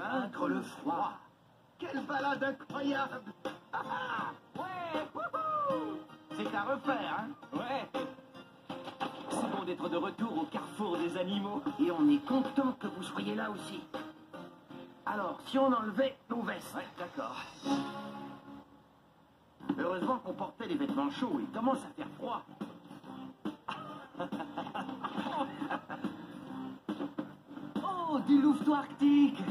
vaincre le froid. Quelle balade incroyable. Ouais, wouhou! C'est à refaire, hein? Ouais. C'est bon d'être de retour au carrefour des animaux. Et on est content que vous soyez là aussi. Alors, si on enlevait nos vestes. Ouais, d'accord. Heureusement qu'on portait des vêtements chauds, il commence à faire froid. Oh, du louveteau arctique!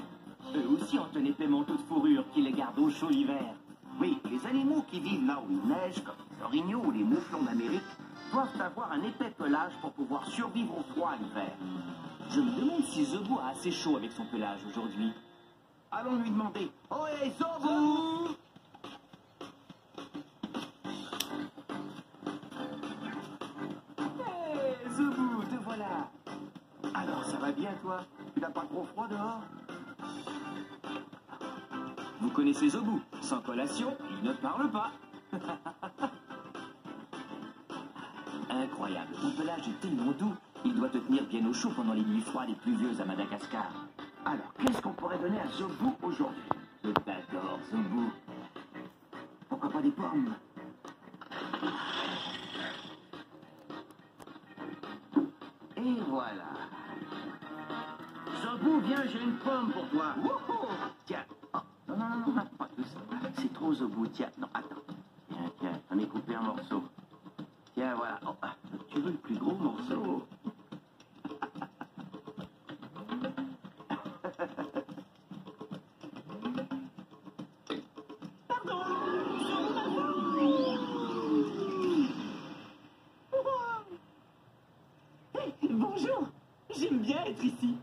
Eux aussi ont un épais manteau de fourrure qui les garde au chaud l'hiver. Oui, les animaux qui vivent là où il neige, comme les orignaux ou les mouflons d'Amérique, doivent avoir un épais pelage pour pouvoir survivre au froid l'hiver. Je me demande si Zobo a assez chaud avec son pelage aujourd'hui. Allons lui demander. Ohé, Zobo! Hé, Zobo, te voilà! Alors, ça va bien, toi? Tu n'as pas trop froid dehors? Vous connaissez Zobo, sans collation, il ne parle pas. Incroyable, ton pelage est tellement doux, il doit te tenir bien au chaud pendant les nuits froides et pluvieuses à Madagascar. Alors, qu'est-ce qu'on pourrait donner à Zobo aujourd'hui? Je t'adore, Zobo. Pourquoi pas des pommes? Et voilà. Zobo, viens, j'ai une pomme pour toi. Wouhou! Tiens. Oh, non, non, non, non, pas tout ça. C'est trop Zobo, tiens. Non, attends. Tiens, tiens, j'en ai coupé un morceau. Tiens, voilà. Oh, tu veux le plus gros morceau? Bonjour, j'aime bien être ici.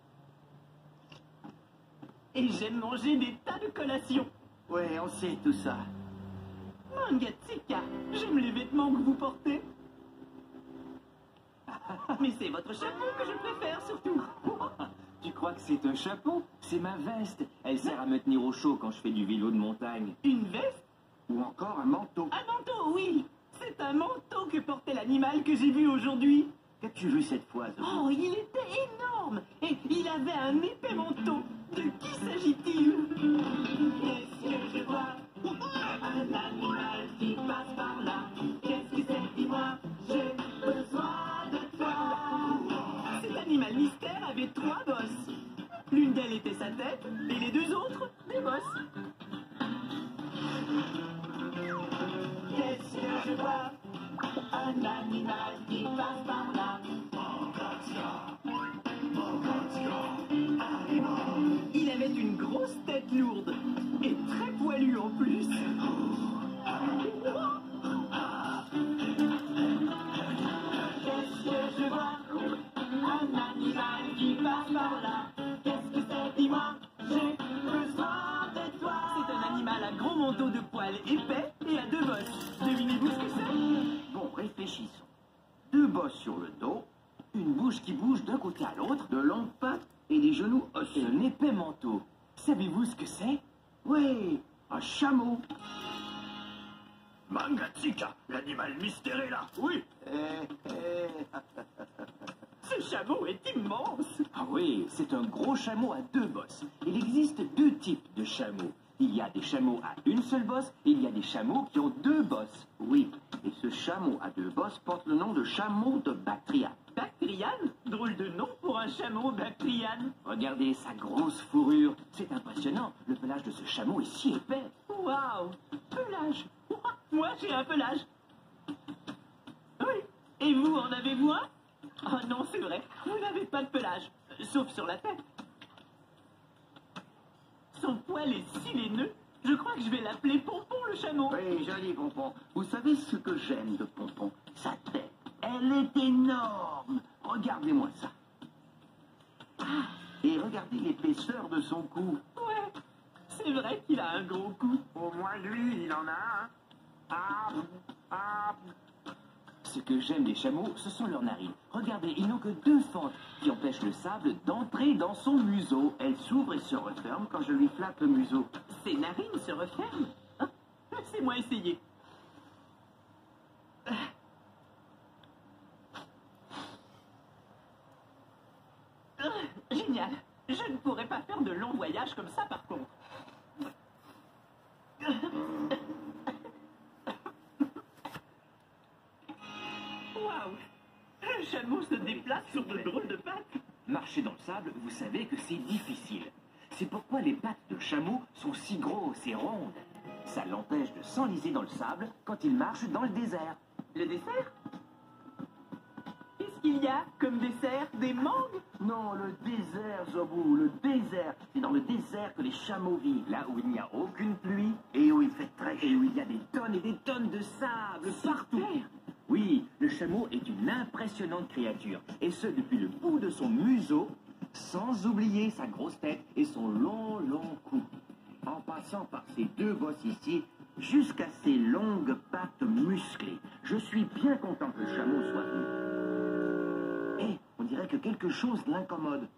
Et j'aime manger des tas de collations. Ouais, on sait tout ça. Mangatsika, j'aime les vêtements que vous portez. Mais c'est votre chapeau que je préfère surtout. Tu crois que c'est un chapeau? C'est ma veste. Elle sert à me tenir au chaud quand je fais du vélo de montagne. Une veste? Ou encore un manteau. Un manteau, oui. C'est un manteau que portait l'animal que j'ai vu aujourd'hui. Qu'as-tu vu cette fois, Zobo? Oh, il était énorme. Et il avait un épais manteau. De qui s'agit-il? Qu'est-ce que je vois? Un animal qui passe par là. Qu'est-ce que c'est? Dis-moi, j'ai besoin de toi. Cet animal mystère avait 3 bosses. L'une d'elles était sa tête, et les 2 autres, des bosses. Qu'est-ce que je vois? Un animal qui passe par là. Il avait une grosse tête lourde et très poilue en plus. Qu'est-ce que je vois? Un animal qui passe par là. Qu'est-ce que c'est? Dis-moi, j'ai besoin de toi. C'est un animal à gros manteau de poils épais et à 2 bosses. Devinez-vous ce que c'est? Bon, réfléchissons. 2 bosses sur le dos, Une bouche qui bouge d'un côté à l'autre de longues pattes et des genoux et osseux. un épais manteau. Savez-vous ce que c'est? Oui, un chameau. Mangatsika, l'animal mystère est là. Oui. Ce chameau est immense. Ah oui, c'est un gros chameau à 2 bosses. Il existe 2 types de chameaux. Il y a des chameaux à une seule bosse et il y a des chameaux qui ont 2 bosses. Oui, et ce chameau à 2 bosses porte le nom de chameau de Bactriane. Bactriane? Drôle de nom pour un chameau, Bactriane. Regardez sa grosse fourrure. C'est impressionnant. Le pelage de ce chameau est si épais. Waouh! Pelage! Moi, j'ai un pelage. Oui. Et vous, en avez-vous un? Oh non, c'est vrai. Vous n'avez pas de pelage. Sauf sur la tête. Son poil est si laineux. Je crois que je vais l'appeler Pompon le chameau. Oui, joli Pompon. Vous savez ce que j'aime de Pompon? Sa tête. Elle est énorme. Regardez-moi ça. Ah, et regardez l'épaisseur de son cou. Ouais. C'est vrai qu'il a un gros cou. Au moins lui, il en a un. Ah. Ce que j'aime des chameaux, ce sont leurs narines. Regardez, ils n'ont que 2 fentes qui empêchent le sable d'entrer dans son museau. Elle s'ouvre et se referme quand je lui flatte le museau. Ses narines se referment. Hein? Laissez-moi essayer. Génial. Je ne pourrais pas faire faire de longs voyages comme ça, par contre. Waouh! Un chameau se déplace sur de drôles de pattes. Marcher dans le sable, vous savez que c'est difficile. C'est pourquoi les pattes de chameau sont si grosses et rondes. Ça l'empêche de s'enliser dans le sable quand il marche dans le désert. Le dessert? Qu'est-ce qu'il y a comme dessert? Des mangues? Non, le désert, Zobou, le désert. C'est dans le désert que les chameaux vivent. Là où il n'y a aucune pluie Et où il fait très et chaud. où il y a des tonnes et des tonnes de sable partout. Super. Oui, le chameau est une impressionnante créature, et ce depuis le bout de son museau, sans oublier sa grosse tête et son long, long cou. En passant par ces deux bosses ici, Jusqu'à ses longues pattes musclées. Je suis bien content que le chameau soit venu. Hé, on dirait que quelque chose l'incommode.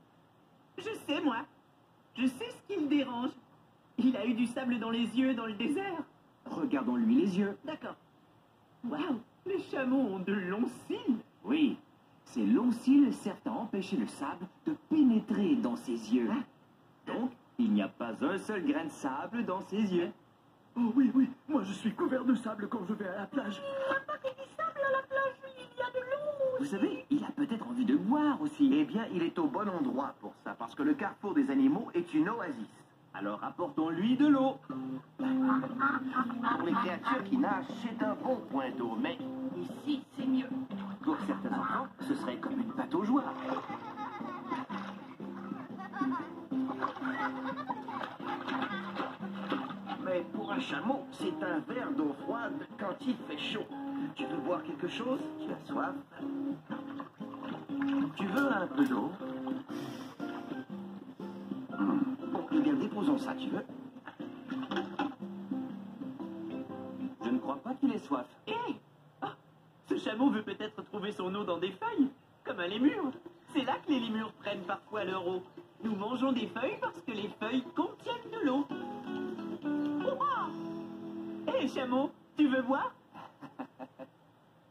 Je sais, moi. Je sais ce qui le dérange. Il a eu du sable dans les yeux dans le désert. regardons-lui les yeux. D'accord. Waouh, les chameaux ont de longs cils. Oui, ces longs cils servent à empêcher le sable de pénétrer dans ses yeux. Donc, il n'y a pas un seul grain de sable dans ses yeux. Oh oui, oui, moi je suis couvert de sable quand je vais à la plage. Vous savez, il a peut-être envie de boire aussi. Eh bien, il est au bon endroit pour ça, parce que le carrefour des animaux est une oasis. Alors apportons-lui de l'eau. Pour les créatures qui nagent, c'est un bon point d'eau, mais ici, c'est mieux. Pour certains enfants, ce serait comme une pâte aux joie. Mais pour un chameau, c'est un verre d'eau froide quand il fait chaud. Tu veux boire quelque chose? Tu as soif? Tu veux un peu d'eau? Bon, eh bien, déposons ça, tu veux? Je ne crois pas qu'il ait soif. Hé Ah, ce chameau veut peut-être trouver son eau dans des feuilles, comme un lémur. C'est là que les lémurs prennent parfois leur eau. Nous mangeons des feuilles parce que les feuilles contiennent de l'eau. Hé, chameau, tu veux boire?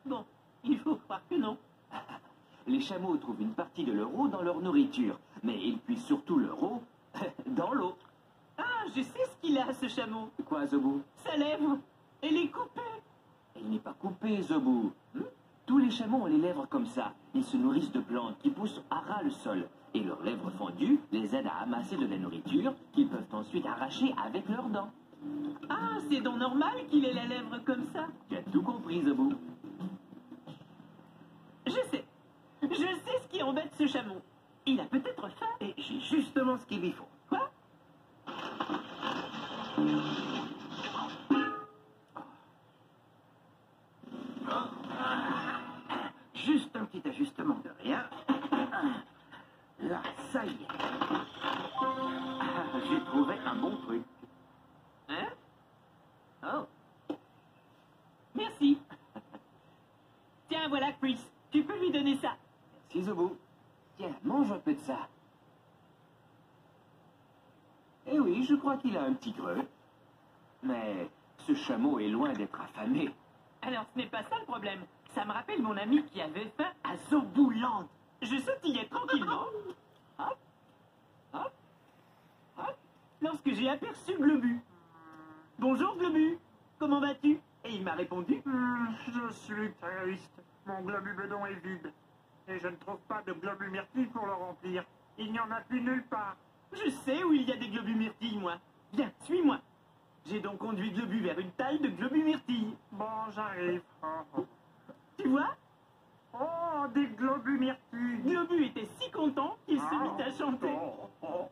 Bon, il faut croire que non. Les chameaux trouvent une partie de leur eau dans leur nourriture, mais ils puisent surtout leur eau dans l'eau. Ah, je sais ce qu'il a, ce chameau. Quoi, Zobou? Sa lèvre, elle est coupée. Il n'est pas coupé, Zobou. Tous les chameaux ont les lèvres comme ça. Ils se nourrissent de plantes qui poussent à ras le sol. Et leurs lèvres fendues les aident à amasser de la nourriture qu'ils peuvent ensuite arracher avec leurs dents. Ah, c'est donc normal qu'il ait la lèvre comme ça. Tu as tout compris, Zobou. Je sais ce qui embête ce chameau. Il a peut-être faim. Et j'ai justement ce qu'il lui faut. Quoi? Juste un petit ajustement de rien. Là, ça y est. J'ai trouvé un bon truc. Hein? Oh. Merci. Tiens, voilà, Chris. Tu peux lui donner ça. Merci, Zobou. Tiens, mange un peu de ça. Eh oui, je crois qu'il a un petit creux. Mais ce chameau est loin d'être affamé. Alors, ce n'est pas ça le problème. Ça me rappelle mon ami qui avait faim à Zobouland. Je sautillais tranquillement. Hop, hop, hop. Lorsque j'ai aperçu Globu. Bonjour, Globu. Comment vas-tu? Et il m'a répondu. Je suis triste. Mon globubedon est vide. Et je ne trouve pas de globus myrtille pour le remplir. Il n'y en a plus nulle part. Je sais où il y a des globus myrtilles, moi. Viens, suis-moi. J'ai donc conduit Globu vers une taille de globus myrtilles. Bon, j'arrive. Oh, oh. Tu vois? Oh, des globus myrtilles. Globu était si content qu'il se mit à chanter. Oh, oh.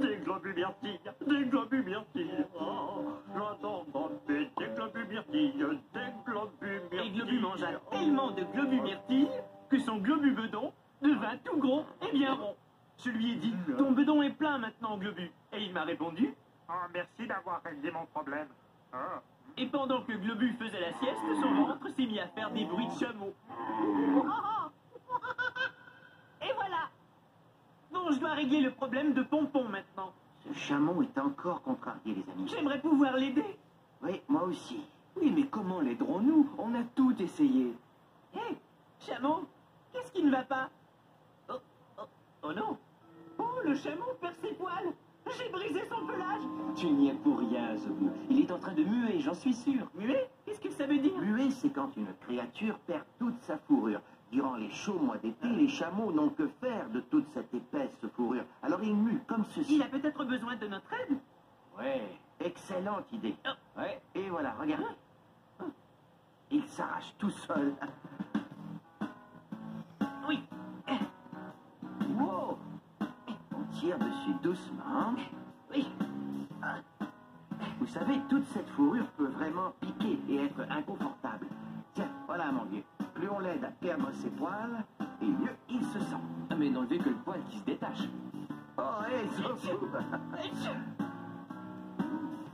Des globus myrtilles, des globus myrtilles. Oh, j'entends chanter des globus myrtilles, des globus myrtilles. Et Globu mangea tellement de globus myrtilles que son globu bedon devint tout gros et bien rond. Je lui ai dit, ton bedon est plein maintenant, Globu. Et il m'a répondu, Oh, merci d'avoir réglé mon problème. Oh. et pendant que Globu faisait la sieste, son ventre s'est mis à faire des bruits de chameau. Et voilà. Bon, je dois régler le problème de Pompon maintenant. Ce chameau est encore contrarié, les amis. J'aimerais pouvoir l'aider. Oui, moi aussi. Oui, mais comment l'aiderons-nous? On a tout essayé. Hé, chameau, qu'est-ce qui ne va pas? Oh, oh, oh non. Oh, le chameau perd ses poils. Tu n'y es pour rien, Zobou. Il est en train de muer, j'en suis sûr. Muet? Qu'est-ce que ça veut dire? Muet, c'est quand une créature perd toute sa fourrure. Durant les chauds mois d'été, les chameaux n'ont que faire de toute cette épaisse fourrure. Alors ils muent comme ceci. Il a peut-être besoin de notre aide. Ouais, excellente idée. Ouais. Et voilà, regarde. Il s'arrache tout seul. Oui. Wow! On tire dessus doucement. Oui. Vous savez, toute cette fourrure peut vraiment piquer et être inconfortable. Tiens, voilà mon vieux. Plus on l'aide à perdre ses poils, et mieux il se sent. Ah, mais n'enlevez que le poil qui se détache. Oh, hé, Zobou!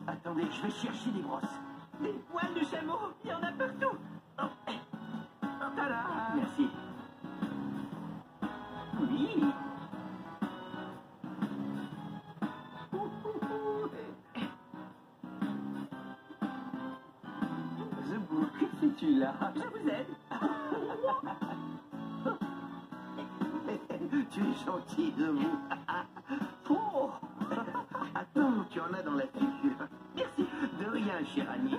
Attendez, je vais chercher des brosses. Des poils de chameau, il y en a partout. Tada! Merci. Oui. Zobou, que fais-tu là? Je vous aide. Tu es gentil, Zobou. Oh! Attends, tu en as dans la figure. Merci. De rien, cher ami.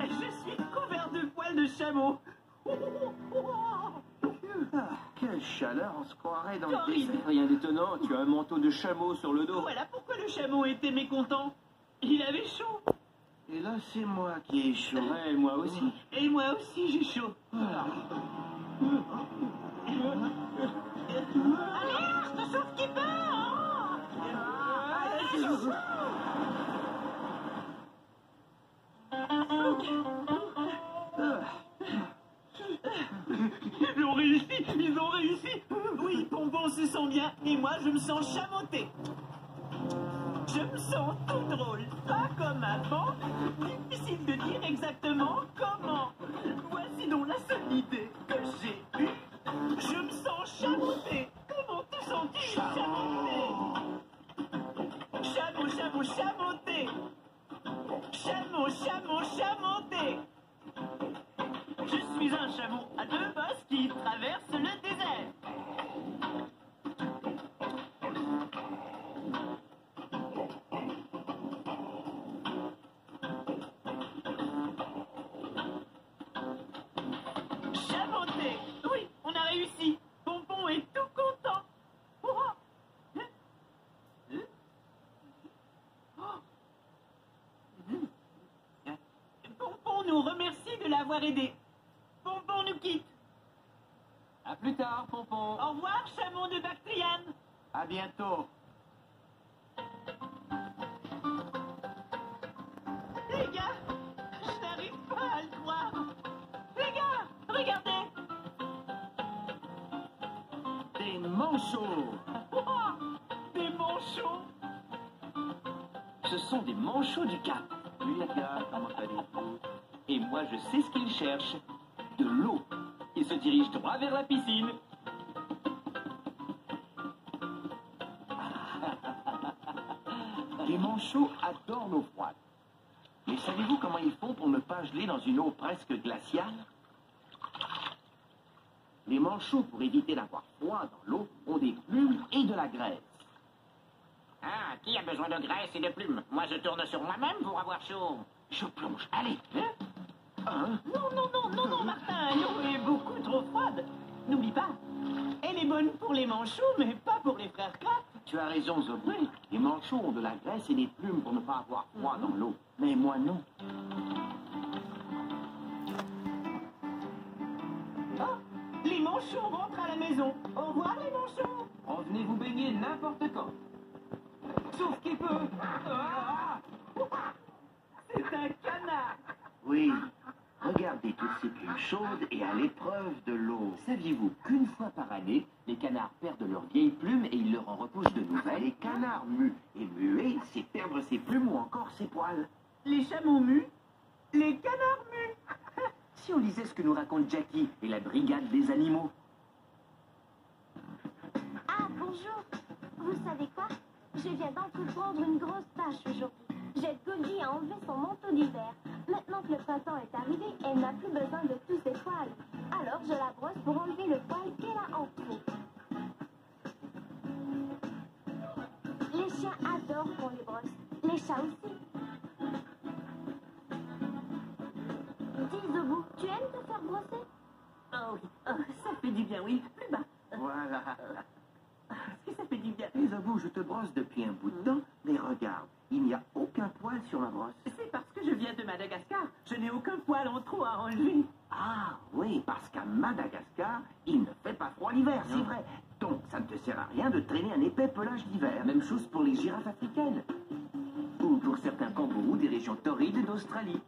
Je suis couvert de poils de chameau. Ah, quelle chaleur, on se croirait dans le Horrible. désert. Rien d'étonnant, tu as un manteau de chameau sur le dos. Voilà pourquoi le chameau était mécontent. Il avait chaud. Et là, c'est moi qui ai chaud. Ouais, moi aussi. Et moi aussi, j'ai chaud. Alerte, sauve-keeper! Ils ont réussi, ils ont réussi. Oui, Pompon se sent bien et moi je me sens chamoté. Je me sens tout drôle, pas comme avant. Difficile de dire exactement comment. Voici donc la seule idée que j'ai eue. Je me sens chamoté. Comment te sens-tu chamoté? Chameau, chameau, chamoté. Chameau, chameau, chamoté. Je suis un chameau à deux bosses qui traverse le désert. Chamoté. Oui, on a réussi. Pompon est tout content. Hurrah. Pompon nous remercie de l'avoir aidé. Pompon nous quitte. À plus tard, Pompon. Au revoir, chameau de Bactriane. À bientôt. Les gars, je n'arrive pas à le croire. Les gars, regardez. Des manchots. Ouah, des manchots. Ce sont des manchots du Cap. Lui, les gars, comment allez-vous? Et moi, je sais ce qu'ils cherchent. De l'eau. Ils se dirigent droit vers la piscine. Les manchots adorent l'eau froide. Mais savez-vous comment ils font pour ne pas geler dans une eau presque glaciale? Les manchots, pour éviter d'avoir froid dans l'eau, ont des plumes et de la graisse. Ah, qui a besoin de graisse et de plumes? Moi, je tourne sur moi-même pour avoir chaud. Je plonge. Allez, hein? Non, Martin, l'eau est beaucoup trop froide. N'oublie pas, elle est bonne pour les manchots, mais pas pour les frères Kratt. Tu as raison, Zobou. Les manchots ont de la graisse et des plumes pour ne pas avoir froid dans l'eau. Mais moi, non. Oh, les manchots rentrent à la maison. Au revoir, les manchots. Revenez vous baigner n'importe quand. Sauf qu'il peut. Ah, c'est un canard. Oui. Regardez toutes ces plumes chaudes et à l'épreuve de l'eau. Saviez-vous qu'une fois par année, les canards perdent leurs vieilles plumes et ils leur en repoussent de nouvelles? Les canards muent. Et muer, c'est perdre ses plumes ou encore ses poils. Les chameaux muent. Les canards muent. Si on lisait ce que nous raconte Jackie et la brigade des animaux. Ah, bonjour. Vous savez quoi? Je viens d'entreprendre une grosse tâche aujourd'hui. J'aide Goldie à enlever son manteau d'hiver. Maintenant que le printemps est arrivé, elle n'a plus besoin de tous ses poils. Alors je la brosse pour enlever le poil qu'elle a en trop. chiens adorent qu'on les brosse. Les chats aussi. Dis, Zobo, tu aimes te faire brosser? Oh oui, oh, ça fait du bien, oui. Plus bas. Voilà. Est-ce que ça fait du bien? Les abous, je te brosse depuis un bout de temps, mais regarde, il n'y a aucun poil sur ma brosse. C'est parce que je viens de Madagascar. Je n'ai aucun poil en trop à enlever. Ah oui, parce qu'à Madagascar, il ne fait pas froid l'hiver, c'est vrai. Donc ça ne te sert à rien de traîner un épais pelage d'hiver. Même chose pour les girafes africaines. Ou pour certains kangourous des régions torrides d'Australie.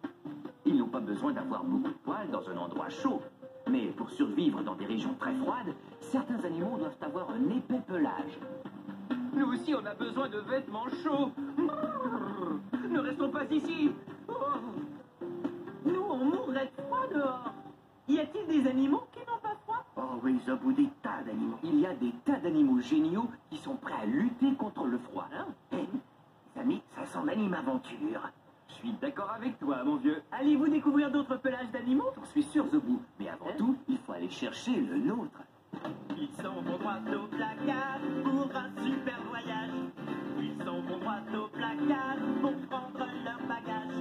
Ils n'ont pas besoin d'avoir beaucoup de poils dans un endroit chaud. Mais pour survivre dans des régions très froides, certains animaux doivent avoir un épais pelage. Nous aussi, on a besoin de vêtements chauds. Ne restons pas ici. Nous, on mourrait de froid dehors. Y a-t-il des animaux qui n'ont pas froid? Oh oui, Zabou, des tas d'animaux. Il y a des tas d'animaux géniaux qui sont prêts à lutter contre le froid. Eh, les amis, ça sent l'anime aventure. Je suis d'accord avec toi, mon vieux. Allez-vous découvrir d'autres pelages d'animaux? J'en suis sûr, Zobou. Mais avant tout, il faut aller chercher le nôtre. Ils s'en vont droit au placard pour un super voyage. Ils s'en vont droit au placard pour prendre leur bagage.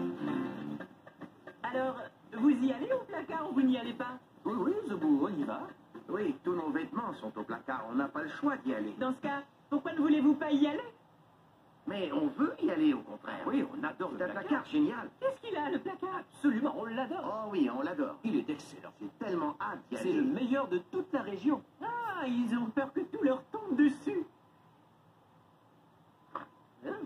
Alors, vous y allez au placard ou vous n'y allez pas? Oui, oui, Zobou, on y va. Oui, tous nos vêtements sont au placard, on n'a pas le choix d'y aller. Dans ce cas, pourquoi ne voulez-vous pas y aller? Mais on veut y aller, au contraire. Oui, on adore le C'est un placard. placard génial. Qu'est-ce qu'il a, le placard? Absolument, on l'adore. Oh oui, on l'adore. Il est excellent. J'ai tellement hâte d'y C'est aller. le meilleur de toute la région. Ah, ils ont peur que tout leur tombe dessus. Hein?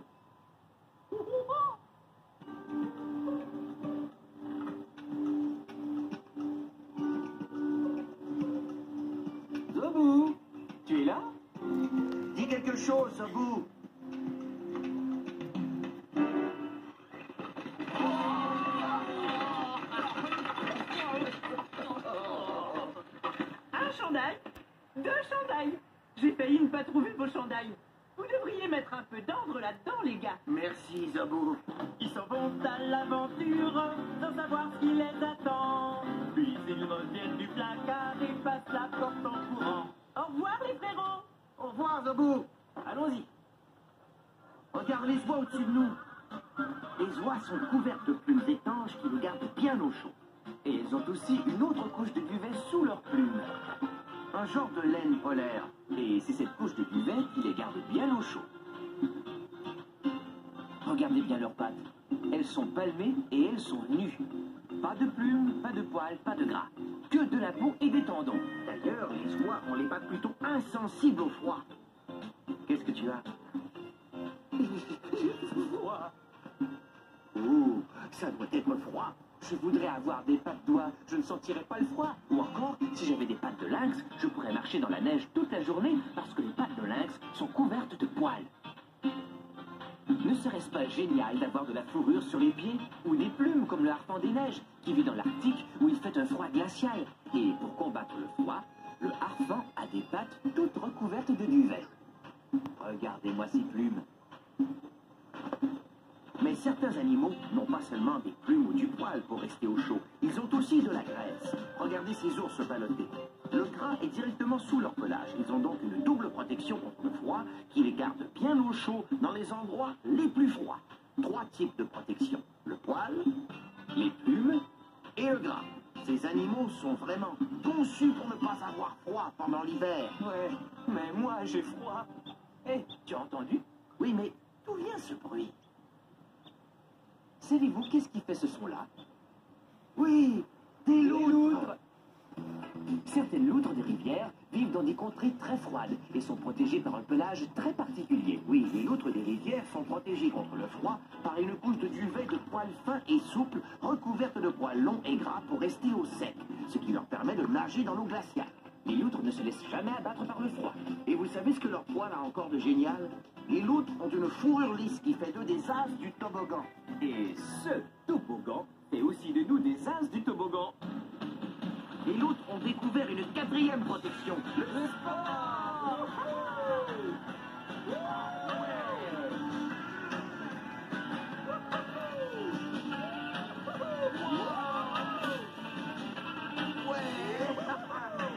Zobou, tu es là? Dis quelque chose, Zabou. Un chandail, 2 chandails. J'ai failli ne pas trouver vos chandails. Vous devriez mettre un peu d'ordre là-dedans, les gars. Merci, Zabou. Ils s'en vont à l'aventure sans savoir ce qui les attend. Puis ils reviennent du placard et passent la porte en courant. Au revoir, les frérots. Au revoir, Zabou. Allons-y. Regarde les oies au-dessus de nous. Les oies sont couvertes de plumes étanches qui les gardent bien au chaud. Et elles ont aussi une autre couche de duvet sous leurs plumes. Un genre de laine polaire. Et c'est cette couche de duvet qui les garde bien au chaud. Regardez bien leurs pattes. Elles sont palmées et elles sont nues. Pas de plumes, pas de poils, pas de gras. Que de la peau et des tendons. D'ailleurs, les oies ont les pattes plutôt insensibles au froid. Qu'est-ce que tu as? Oh, ça doit être froid. Je voudrais avoir des pattes d'oie, je ne sentirais pas le froid. Ou encore, si j'avais des pattes de lynx, je pourrais marcher dans la neige toute la journée parce que les pattes de lynx sont couvertes de poils. Ne serait-ce pas génial d'avoir de la fourrure sur les pieds ou des plumes comme le harfang des neiges qui vit dans l'Arctique où il fait un froid glacial? Et pour combattre le froid, le harfang a des pattes toutes recouvertes de duvet. Regardez-moi ces plumes. Mais certains animaux n'ont pas seulement des plumes ou du poil pour rester au chaud. Ils ont aussi de la graisse. Regardez ces ours ballottés. Le gras est directement sous leur pelage. Ils ont donc une double protection contre le froid qui les garde bien au chaud dans les endroits les plus froids. 3 types de protection. Le poil, les plumes et le gras. Ces animaux sont vraiment conçus pour ne pas avoir froid pendant l'hiver. Ouais, mais moi j'ai froid. Hé, tu as entendu? Oui, mais d'où vient ce bruit? Savez-vous qu'est-ce qui fait ce son-là? Oui, des loutres. Certaines loutres des rivières vivent dans des contrées très froides et sont protégées par un pelage très particulier. Oui, les loutres des rivières sont protégées contre le froid par une couche de duvet de poils fins et souples recouverte de poils longs et gras pour rester au sec, ce qui leur permet de nager dans l'eau glaciale. Les loutres ne se laissent jamais abattre par le froid. Et vous savez ce que leur poil a encore de génial? Les loutres ont une fourrure lisse qui fait d'eux des as du toboggan. Et ce toboggan fait aussi de nous des as du toboggan. Les loutres ont découvert une 4e protection. Le sport!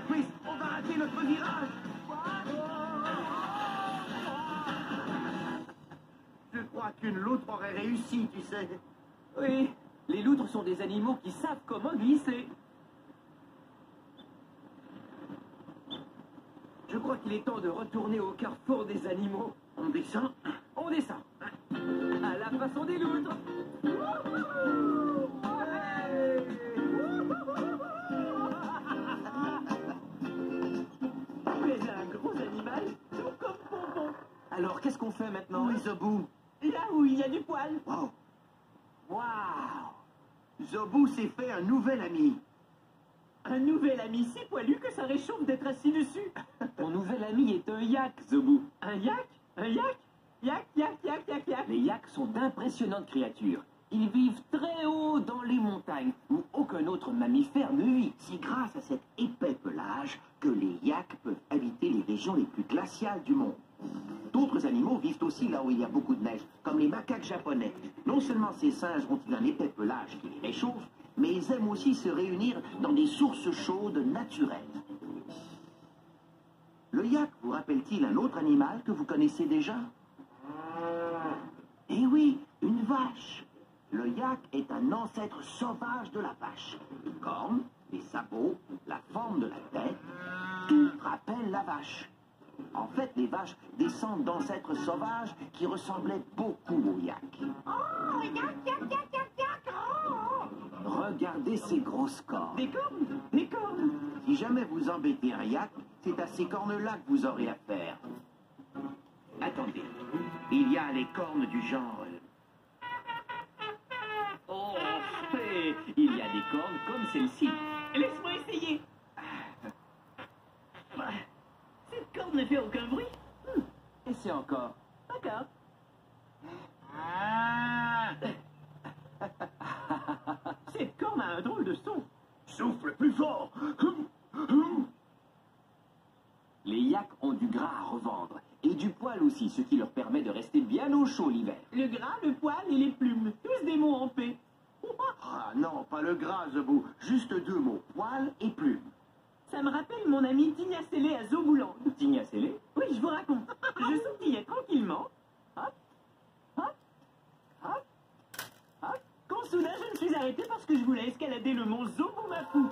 Chris, on va rater notre virage. pas qu'une loutre aurait réussi, tu sais. Oui, les loutres sont des animaux qui savent comment glisser. Je crois qu'il est temps de retourner au carrefour des animaux. On descend. On descend. À la façon des loutres. Mais un gros animal, tout comme Pompon. Alors, qu'est-ce qu'on fait maintenant? Oui, Zobou. Là où il y a du poil. Wow. Waouh! Zobou s'est fait un nouvel ami. Un nouvel ami si poilu que ça réchauffe d'être assis dessus. Ton nouvel ami est un yak, Zobou. Un yak? Un yak? Yak, yak, yak, yak, yak. Les yaks sont d'impressionnantes créatures. Ils vivent très haut dans les montagnes, où aucun autre mammifère ne vit. C'est grâce à cet épais pelage que les yaks peuvent habiter les régions les plus glaciales du monde. D'autres animaux vivent aussi là où il y a beaucoup de neige, comme les macaques japonais. Non seulement ces singes ont-ils un épais pelage qui les réchauffe, mais ils aiment aussi se réunir dans des sources chaudes naturelles. Le yak vous rappelle-t-il un autre animal que vous connaissez déjà? Eh oui, une vache. Le yak est un ancêtre sauvage de la vache. Les cornes, les sabots, la forme de la tête, tout rappelle la vache. En fait, les vaches descendent d'ancêtres sauvages qui ressemblaient beaucoup au yak. Oh, yak, yak, yak, yak, yak. Oh. Regardez ces grosses cornes. Des cornes? Des cornes? Si jamais vous embêtez un yak, c'est à ces cornes-là que vous aurez affaire. Attendez, il y a les cornes du genre... Oh, et il y a des cornes comme celle-ci. Laisse-moi essayer. Cette corde ne fait aucun bruit. Et c'est encore. D'accord. Cette corne a un drôle de son. Souffle plus fort. Les yaks ont du gras à revendre. Et du poil aussi, ce qui leur permet de rester bien au chaud l'hiver. Le gras, le poil et les plumes. Tous des mots en paix. Ah non, pas le gras, Zobou. Juste deux mots, poil et plume. Ça me rappelle mon ami Tigna Célé à Zobouland. Tigna Célé? Oui, je vous raconte. Je sautillais tranquillement. Hop, hop, hop, hop. Quand soudain, je me suis arrêté parce que je voulais escalader le mont Zoboumafou.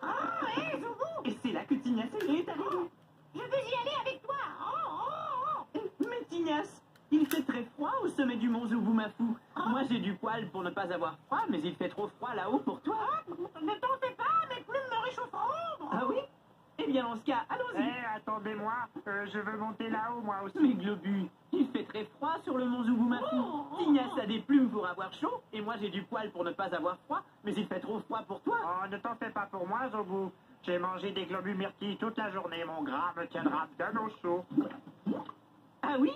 Ah, hé, Zoubou, Et c'est là que Tigna Célé est arrivé. je veux y aller avec toi. Oh, oh, oh. Mais Tignas, il fait très froid au sommet du mont Zoboumafou. Moi, j'ai du poil pour ne pas avoir froid, mais il fait trop froid là-haut pour toi. Ne t'en fais pas, mes plumes me réchaufferont. Ah oui? Eh bien, dans ce cas, allons-y. Attendez-moi, je veux monter là-haut, moi aussi. Mais Globu, il fait très froid sur le mont Zoboumafou. Tignas a des plumes pour avoir chaud, et moi j'ai du poil pour ne pas avoir froid, mais il fait trop froid pour toi. Oh, ne t'en fais pas pour moi, Zobou. J'ai mangé des globus myrtilles toute la journée. Mon gras me tiendra bien au chaud. Ah oui?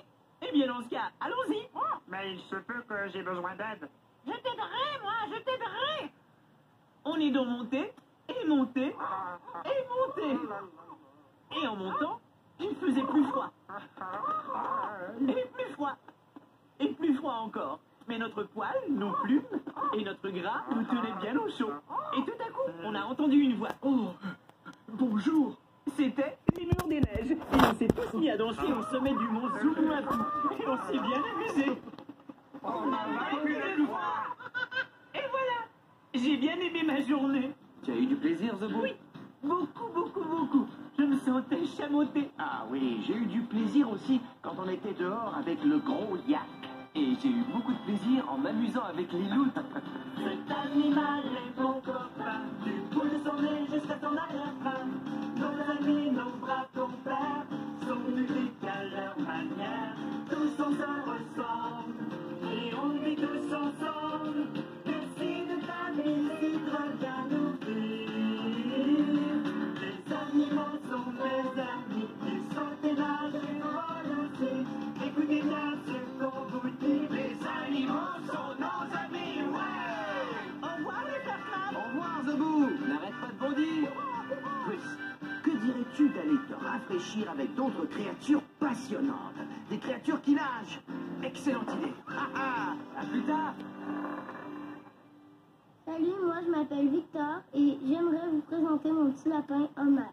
Eh bien, dans ce cas, allons-y. Mais il se peut que j'ai besoin d'aide. Je t'aiderai, moi, je t'aiderai. On est donc monté, et monté, et monté. Et en montant, il faisait plus froid. Et plus froid. Et plus froid encore. Mais notre poil, nos plumes et notre gras nous tenaient bien au chaud. Et tout à coup, on a entendu une voix. Oh, bonjour. C'était les murs des neiges. Et on s'est tous mis à danser au sommet du mont Zoboumafou. Et on s'est bien amusé. On a vaincu le froid. Et voilà. J'ai bien aimé ma journée. Tu as eu du plaisir, Zobou? Oui, beaucoup, beaucoup, beaucoup. Je me sentais chamoté. Ah oui, j'ai eu du plaisir aussi quand on était dehors avec le gros yak. Et j'ai eu beaucoup de plaisir en m'amusant avec les loutres. Cet animal est mon copain, du bout de son nez jusqu'à son arrière-train. Nos amis, nos braves compères, sont uniques à leur manière. Tous on se ressemble, et on vit tous ensemble. Merci de ta visite, reviens nous vivre. Les animaux sont mes amis, ils sont ténaces et drôles aussi. Écoutez bien ce qu'on vous dit, les animaux sont nos amis, ouais! Au revoir les personnes! Au revoir, Zobou. N'arrête pas de bondir. Chris, que dirais-tu d'aller te rafraîchir avec d'autres créatures passionnantes? Des créatures qui nagent. Excellente idée. À plus tard. Salut, moi je m'appelle Victor et j'aimerais vous présenter mon petit lapin Omar.